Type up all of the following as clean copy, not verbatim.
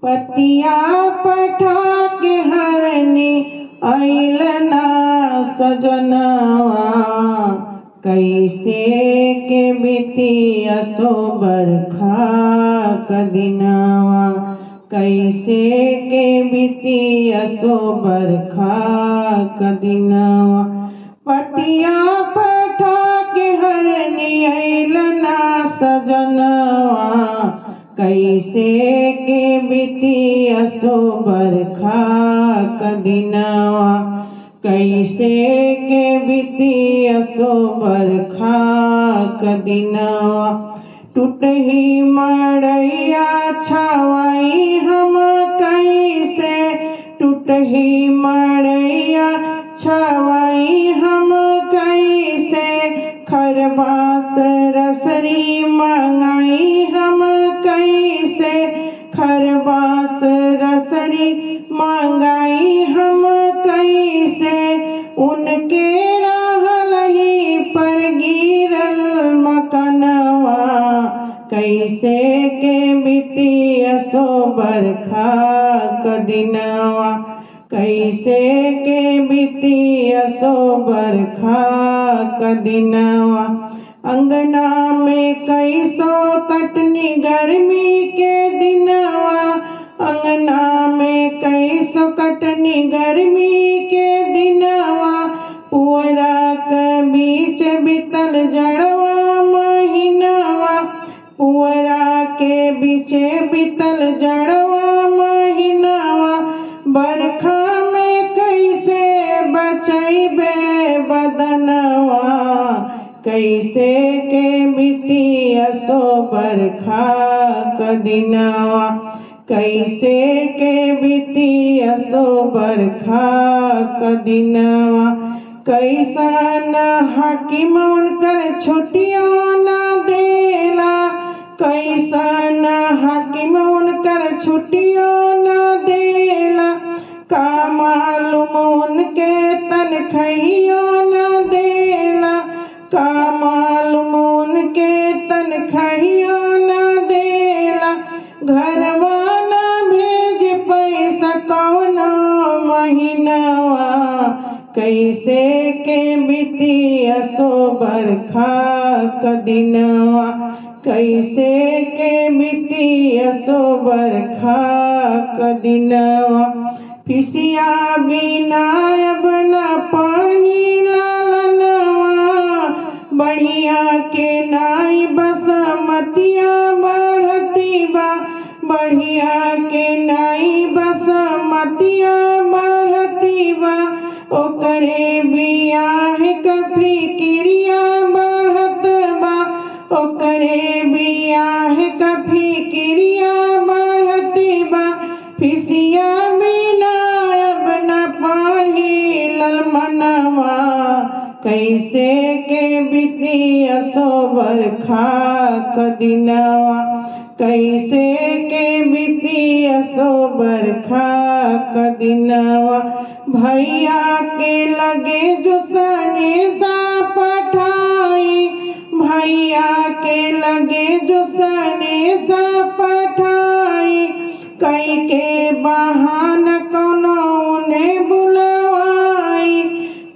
पतिया पठा के हरनी आइल ना सजनवा। कैसे के बीतिया सो बरखा क दिनवा। कैसे के बीतिया सो बरखा क दिनवा। पतिया पठा के हरनी आइल ना सजनवा। कैसे के बीतिया सो बरखा क दिनवा। कैसे के बीतिया सो बरखा क दिनवा। टूटही मड़ैया छवाई हम कैसे। टूटही मड़ैया छवाई हम कैसे। खरबास रसरी मंगाई हम कैसे। खरबास रसरी मंगाई हम कैसे। उनके रहलही पर गिरल मकनवा। कैसे के बीतिया सो बरखा क दिनवा। कैसे के बीतिया सो बरखा क दिनवा। अंगना में कैसो कटनी गर्मी के दिनवा। अंगना में कैसो कटनी गर्मी के दिनवा। पुअरा के बीच बीतल जड़वा महीनवा। पुअरा के बीच बीतल जड़वा महीनवा। बरखा में कैसे बचैबे बदनवा। कैसे के बीतिया सो बरखा क दिनवा। कैसे के बीतिया सो बरखा क दिनवा। कैसन हाकिम उनकर छुट्टियों ना देला। कैसन हाकिम उनकर छुट्टियों ना देला। का मालूम उनके तनखहियों ना देला। का मालूम उनके तनखहियों ना देला। घरवा ना भेज पैसा कौनो महीनवा। कैसे के बीतिया सो बरखा क दिनवा। कैसे के बीतिया सो बरखा क दिनवा। फिसिया बिना अब न पानी लालनवा। बढ़िया के नाई बसमतिया बढ़ती बा। बढ़िया के नाई बसमतिया बढ़ती बा। ओकरे बियाह क फिकिरिया बढ़त बा। ओकरे बियाह क फिकिरिया बढ़ती बा। फिसिया बिना अब न पाही ललमनवा। कैसे के बीतिया सो बरखा क दिनवा। कैसे के बीतिया सो बरखा क दिनवा। भैया के लगे जो सनेसा पठाई। भैया के लगे जो सनेसा पठाई। कई के बहाना कोनो उन्हें बुलवाई।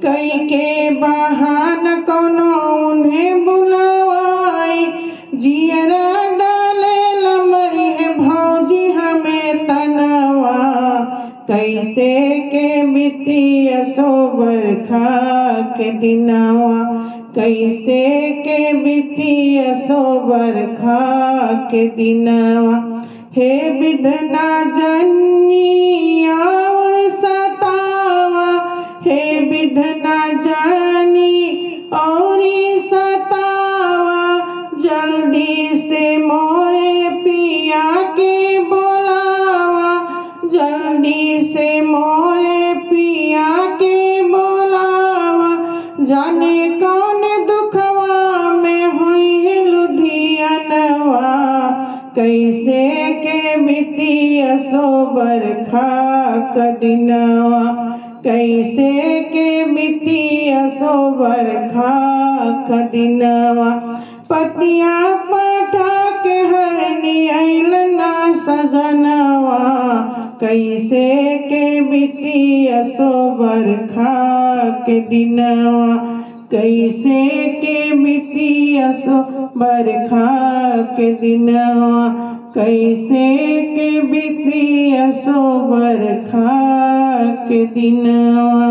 कई के बहाना कोनो उन्हें बुलवाई। जियरा डाले लमरी है भौजी हमें तनवा। कैसे के बीतिया सो बरखा के दिनवा। कैसे के बीतिया सो बरखा के दिनवा। हे विधना जननी और सतावा। हे विधना जानी और सतावा। जल्दी से मोरे पिया के बोलावा। जल्दी से मोरे पिया के बोलावा। जाने कौन दुखवा में हुई है लुधियानवा। कैसे के बीतिया सो बरखा क दिनवा। कैसे के बीतिया सो बरखा क दिनवा। पतिया पठा के हरनी आइल ना सजनवा। कैसे के बीती असो बरखा के दिनवा, कैसे के बीती असो बरखा के दिनवा, कैसे के बीती असो बरखा के दिनवा।